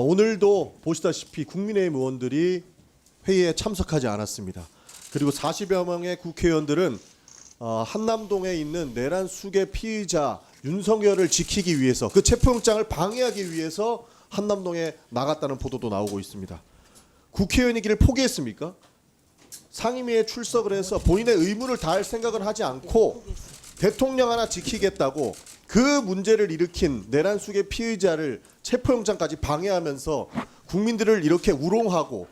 오늘도 보시다시피 국민의힘 의원들이 회의에 참석하지 않았습니다. 그리고 40여 명의 국회의원들은 한남동에 있는 내란 수괴 피의자 윤석열을 지키기 위해서 그 체포영장을 방해하기 위해서 한남동에 나갔다는 보도도 나오고 있습니다. 국회의원이기를 포기했습니까? 상임위에 출석을 해서 본인의 의무를 다할 생각을 하지 않고 대통령 하나 지키겠다고 그 문제를 일으킨 내란 수괴 피의자를 체포영장까지 방해하면서 국민들을 이렇게 우롱하고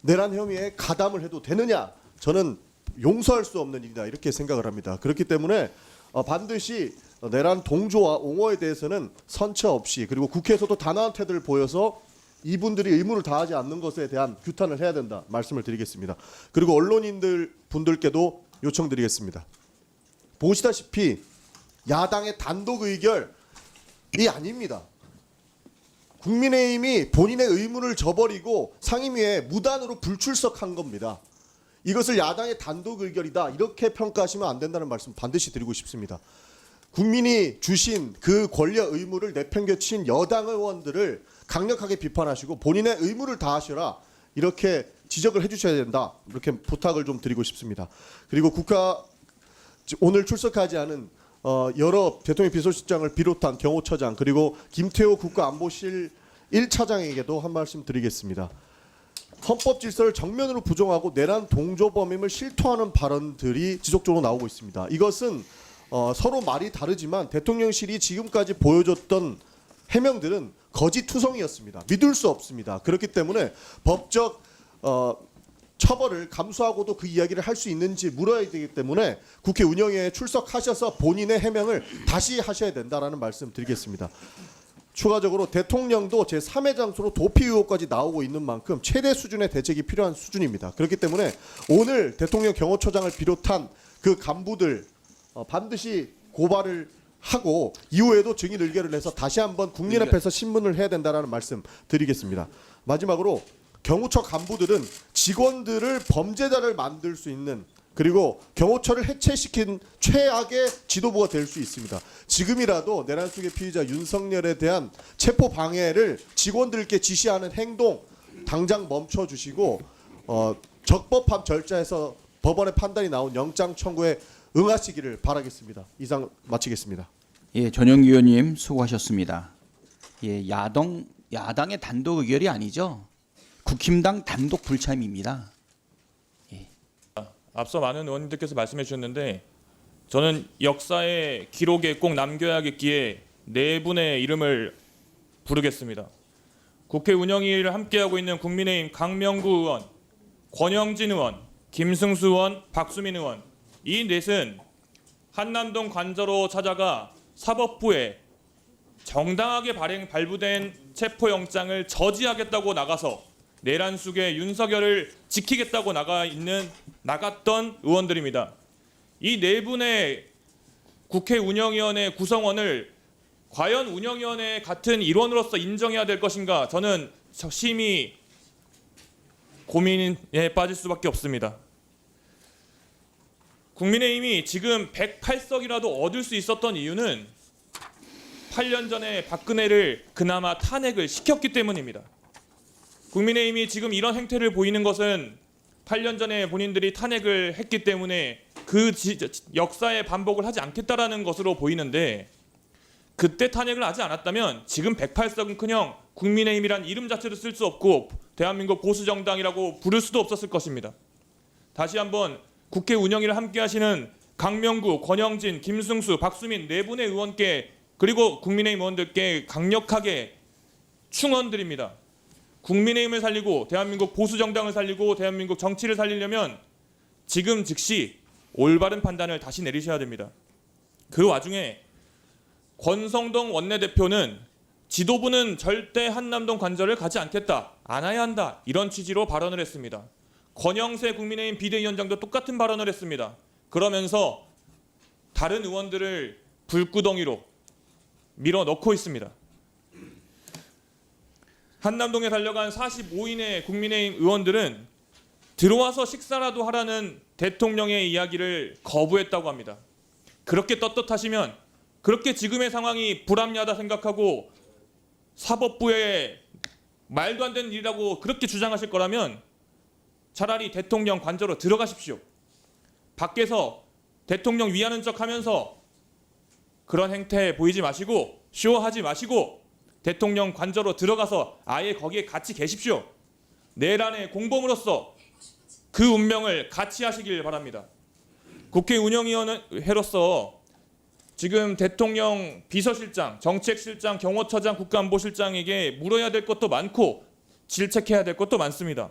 내란 혐의에 가담을 해도 되느냐? 저는 용서할 수 없는 일이다 이렇게 생각을 합니다. 그렇기 때문에 반드시 내란 동조와 옹호에 대해서는 선처 없이 그리고 국회에서도 단호한 태도를 보여서 이분들이 의무를 다하지 않는 것에 대한 규탄을 해야 된다 말씀을 드리겠습니다. 그리고 언론인들 분들께도 요청드리겠습니다. 보시다시피 야당의 단독 의결이 아닙니다. 국민의힘이 본인의 의무를 저버리고 상임위에 무단으로 불출석한 겁니다. 이것을 야당의 단독 의결이다 이렇게 평가하시면 안 된다는 말씀 반드시 드리고 싶습니다. 국민이 주신 그 권력 의무를 내팽개친 여당 의원들을 강력하게 비판하시고 본인의 의무를 다하셔라 이렇게 지적을 해주셔야 된다 이렇게 부탁을 좀 드리고 싶습니다. 그리고 오늘 출석하지 않은 여러 대통령 비서실장을 비롯한 경호처장 그리고 김태호 국가안보실 1차장에게도 한 말씀 드리겠습니다. 헌법 질서를 정면으로 부정하고 내란 동조범임을 실토하는 발언들이 지속적으로 나오고 있습니다. 이것은 서로 말이 다르지만 대통령실이 지금까지 보여줬던 해명들은 거짓투성이었습니다. 믿을 수 없습니다. 그렇기 때문에 법적 처벌을 감수하고도 그 이야기를 할 수 있는지 물어야 되기 때문에 국회 운영위에 출석하셔서 본인의 해명을 다시 하셔야 된다라는 말씀 드리겠습니다. 추가적으로 대통령도 제3의 장소로 도피 의혹까지 나오고 있는 만큼 최대 수준의 대책이 필요한 수준입니다. 그렇기 때문에 오늘 대통령 경호처장을 비롯한 그 간부들 반드시 고발을 하고 이후에도 증인 의결을 해서 다시 한번 국민 앞에서 신문을 해야 된다는 말씀 드리겠습니다. 마지막으로 경호처 간부들은 직원들을 범죄자를 만들 수 있는 그리고 경호처를 해체시킨 최악의 지도부가 될 수 있습니다. 지금이라도 내란 수괴 피의자 윤석열에 대한 체포 방해를 직원들께 지시하는 행동 당장 멈춰주시고 적법한 절차에서 법원의 판단이 나온 영장 청구에 응하시기를 바라겠습니다. 이상 마치겠습니다. 예, 전영기 의원님 수고하셨습니다. 예, 야당의 단독 의결이 아니죠. 국힘당 단독 불참입니다. 앞서 많은 의원님들께서 말씀해 주셨는데 저는 역사의 기록에 꼭 남겨야겠기에 네 분의 이름을 부르겠습니다. 국회 운영위를 함께하고 있는 국민의힘 강명구 의원, 권영진 의원, 김승수 의원, 박수민 의원 이 넷은 한남동 관저로 찾아가 사법부에 정당하게 발부된 체포영장을 저지하겠다고 나가서 내란 속에 윤석열을 지키겠다고 나갔던 의원들입니다. 이 네 분의 국회 운영위원회 구성원을 과연 운영위원회 같은 일원으로서 인정해야 될 것인가 저는 심히 고민에 빠질 수밖에 없습니다. 국민의힘이 지금 108석이라도 얻을 수 있었던 이유는 8년 전에 박근혜를 그나마 탄핵을 시켰기 때문입니다. 국민의힘이 지금 이런 행태를 보이는 것은 8년 전에 본인들이 탄핵을 했기 때문에 그 역사의 반복을 하지 않겠다라는 것으로 보이는데 그때 탄핵을 하지 않았다면 지금 108석은커녕 국민의힘이란 이름 자체도 쓸 수 없고 대한민국 보수정당이라고 부를 수도 없었을 것입니다. 다시 한번 국회 운영위를 함께하시는 강명구, 권영진, 김승수, 박수민 네 분의 의원께 그리고 국민의힘 의원들께 강력하게 충언드립니다. 국민의힘을 살리고 대한민국 보수정당을 살리고 대한민국 정치를 살리려면 지금 즉시 올바른 판단을 다시 내리셔야 됩니다. 그 와중에 권성동 원내대표는 지도부는 절대 한남동 관저를 가지 않겠다, 안 와야 한다 이런 취지로 발언을 했습니다. 권영세 국민의힘 비대위원장도 똑같은 발언을 했습니다. 그러면서 다른 의원들을 불구덩이로 밀어넣고 있습니다. 한남동에 달려간 45인의 국민의힘 의원들은 들어와서 식사라도 하라는 대통령의 이야기를 거부했다고 합니다. 그렇게 떳떳하시면 그렇게 지금의 상황이 불합리하다 생각하고 사법부에 말도 안 되는 일이라고 그렇게 주장하실 거라면 차라리 대통령 관저로 들어가십시오. 밖에서 대통령 위하는 척하면서 그런 행태 보이지 마시고 쇼하지 마시고 대통령 관저로 들어가서 아예 거기에 같이 계십시오. 내란의 공범으로서 그 운명을 같이 하시길 바랍니다. 국회 운영위원회로서 지금 대통령 비서실장, 정책실장, 경호처장, 국가안보실장에게 물어야 될 것도 많고 질책해야 될 것도 많습니다.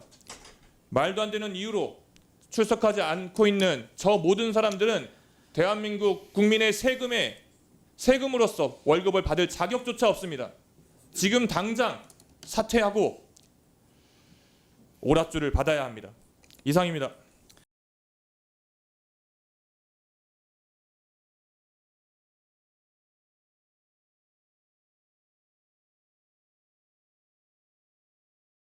말도 안 되는 이유로 출석하지 않고 있는 저 모든 사람들은 대한민국 국민의 세금으로서 월급을 받을 자격조차 없습니다. 지금 당장 사퇴하고 오랏줄을 받아야 합니다. 이상입니다.